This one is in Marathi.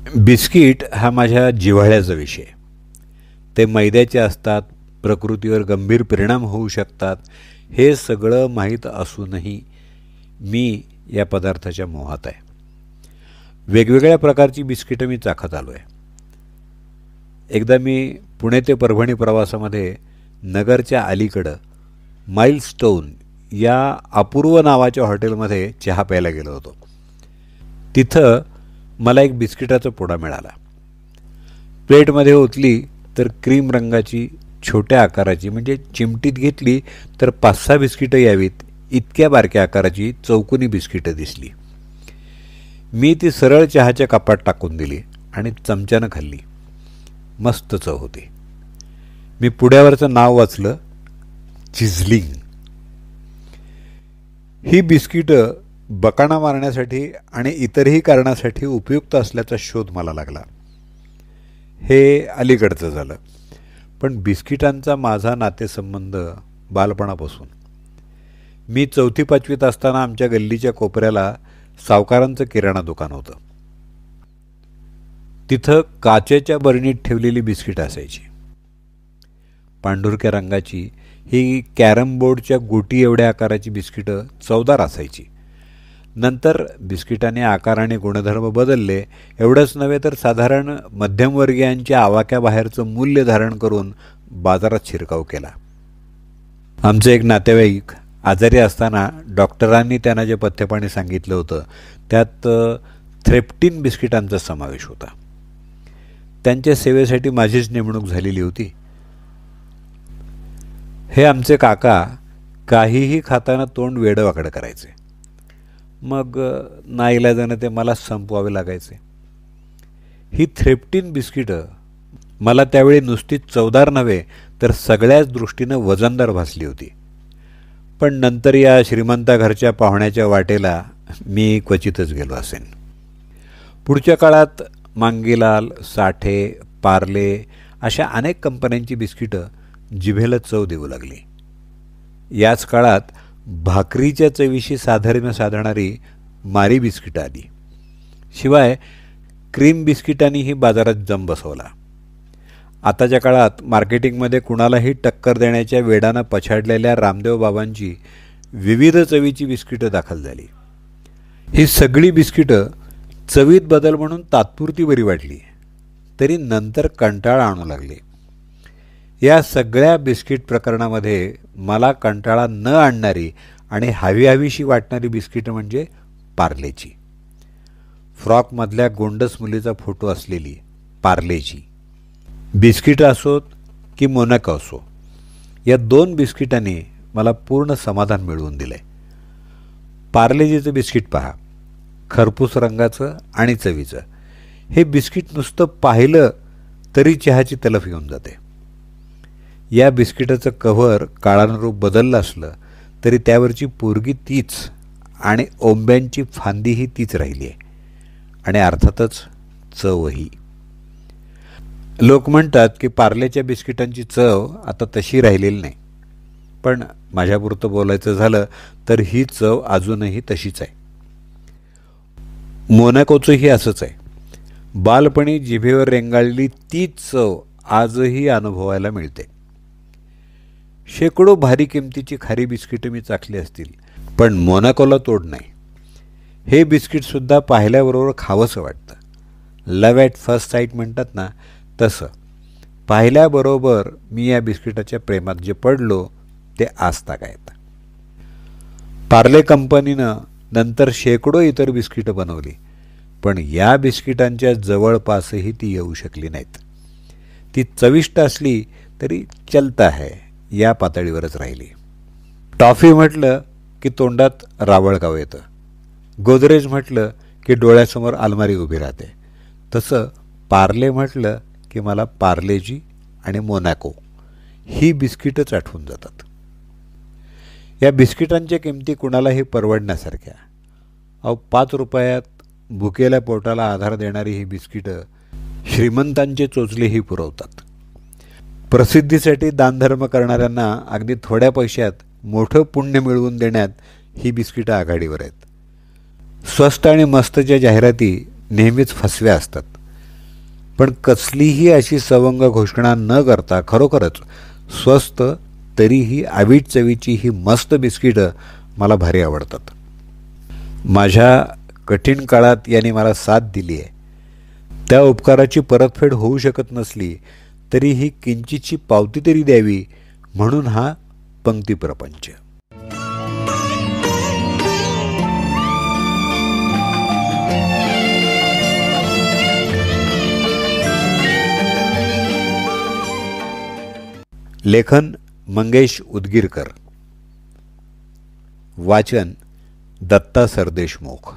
बिस्किट हा माझ्या जिव्हाळ्याचा विषय. ते मैद्याचे असतात, प्रकृतीवर गंभीर परिणाम होऊ शकतात, हे सगळं माहीत असूनही मी या पदार्थाच्या मोहात आहे. वेगवेगळ्या प्रकारची बिस्किटं मी चाखत आलो आहे. एकदा मी पुणे ते परभणी प्रवासामध्ये नगरच्या अलीकडं माइलस्टोन या अपूर्व नावाच्या हॉटेलमध्ये चहा प्यायला गेलो होतो. तिथं मला एक बिस्किटाचा पुडा मिळाला. प्लेटमध्ये ओतली तर क्रीम रंगाची छोट्या आकाराची, म्हणजे चिमटीत घेतली तर 5-6 बिस्किटं यावीत इतक्या बारक्या आकाराची चौकोनी बिस्किटं दिसली. मी ती सरळ चहाच्या कपात टाकून दिली आणि चमच्यानं खाल्ली. मस्त चव होती. मी पुड्यावरचं नाव वाचलं, चिझलिंग. ही बिस्किटं बकाणा मारण्यासाठी आणि इतरही कारणासाठी उपयुक्त असल्याचा शोध मला लागला. हे अलीकडचं झालं. पण बिस्किटांचा माझा नातेसंबंध बालपणापासून. मी 4थी-5वीत असताना आमच्या गल्लीच्या कोपऱ्याला सावकारांचं किराणा दुकान होतं. तिथं काचेच्या बरणीत ठेवलेली बिस्किट असायची. पांढुरक्या रंगाची ही कॅरम बोर्डच्या गोटी एवढ्या आकाराची बिस्किटं चवदार असायची. नंतर बिस्किटाने आकार आणि गुणधर्म बदलले. एवढंच नव्हे तर साधारण मध्यमवर्गीयांच्या आवाक्याबाहेरचं मूल्य धारण करून बाजारात शिरकाव केला. आमचे एक नातेवाईक आजारी असताना डॉक्टरांनी त्यांना जे पथ्यपाणी सांगितलं होतं त्यात थ्रेप्टिन बिस्किटांचा समावेश होता. त्यांच्या सेवेसाठी माझीच नेमणूक झालेली होती. हे आमचे काका काहीही खाताना तोंड वेडंवाकडं करायचे. मग नाईलाजानं ते मला संपवावे लागायचे. ही थ्रेप्टिन बिस्किटं मला त्यावेळी नुसतीच चवदार नव्हे तर सगळ्याच दृष्टीनं वजनदार भासली होती. पण नंतर या श्रीमंता घरच्या पाहुण्याच्या वाटेला मी क्वचितच गेलो असेन. पुढच्या काळात मांगीलाल, साठे, पार्ले अशा अनेक कंपन्यांची बिस्किटं जिभेला चव देऊ लागली. याच काळात भाकरीच्या चवीशी साधर्म्य साधणारी मारी बिस्किटं आली. शिवाय क्रीम बिस्किटांनीही बाजारात जम बसवला. आताच्या काळात मार्केटिंगमध्ये कुणालाही टक्कर देण्याच्या वेडानं पछाडलेल्या रामदेव बाबांची विविध चवीची बिस्किटं दाखल झाली. ही सगळी बिस्किटं चवीत बदल म्हणून तात्पुरती बरी वाटली, तरी नंतर कंटाळा आणू लागली. या सगळ्या बिस्किट प्रकरणामध्ये मला कंटाळा न आणणारी आणि हवीहवीशी वाटणारी बिस्किटं म्हणजे पार्लेची. फ्रॉकमधल्या गोंडस मुलीचा फोटो असलेली पार्लेची बिस्किटं असोत की मोनॅको असो, या 2 बिस्किटांनी मला पूर्ण समाधान मिळवून दिलं आहे. पार्लेजीचं बिस्किट पहा, खरपूस रंगाचं आणि चवीचं. हे बिस्किट नुसतं पाहिलं तरी चहाची तलफ येऊन जाते. या बिस्किटाचं कव्हर काळानुरूप बदललं असलं तरी त्यावरची पोरगी तीच आणि ओंब्यांची फांदीही तीच राहिली आहे, आणि अर्थातच चवही. लोक म्हणतात की पार्लेच्या बिस्किटांची चव आता तशी राहिलेली नाही, पण माझ्यापुरतं बोलायचं झालं तर ही चव अजूनही तशीच आहे. मोनॅकोचंही असंच आहे. बालपणी जिभेवर रेंगाळली तीच चव आजही अनुभवायला मिळते. शेकडो भारी किमतीची खारी बिस्किटं मी चाखली असतील, पण मोनॅकोला तोड नाही. हे बिस्किटसुद्धा पाहिल्याबरोबर खावंसं वाटतं. लव्ह ॲट फर्स्ट साईट म्हणतात ना, तसं पाहिल्याबरोबर मी या बिस्किटाच्या प्रेमात जे पडलो ते आजतागायत. पार्ले कंपनीनं नंतर शेकडो इतर बिस्किटं बनवली, पण या बिस्किटांच्या जवळपासही ती येऊ शकली नाहीत. ती चविष्ट असली तरी चलता है या पातळीवरच राहिली. टॉफी म्हटलं की तोंडात रावळगाव येतं. गोदरेज म्हटलं की डोळ्यासमोर अलमारी उभी राहते. तसं पार्ले म्हटलं की मला पार्लेजी आणि मोनॅको ही बिस्किटच आठवून जातात. या बिस्किटांच्या किमती कुणालाही परवडण्यासारख्या. 5 रुपयात भुकेल्या पोटाला आधार देणारी ही बिस्किटं श्रीमंतांचे चोचलेही पुरवतात. प्रसिद्धीसाठी दानधर्म करणाऱ्यांना अगदी थोड्या पैशात मोठं पुण्य मिळवून देण्यात ही बिस्किटं आघाडीवर आहेत. स्वस्त आणि मस्तच्या जाहिराती नेहमीच फसव्या असतात. पण कसलीही अशी सवंग घोषणा न करता खरोखरच स्वस्त तरीही आवीट चवीची ही मस्त बिस्किटं मला भारी आवडतात. माझ्या कठीण काळात याने मला साथ दिली आहे. त्या उपकाराची परतफेड होऊ शकत नसली तरी ही किंचितची पावती तरी द्यावी म्हणून हा पंक्तिप्रपंच. लेखन मंगेश उदगीरकर. वाचन दत्ता सरदेशमुख.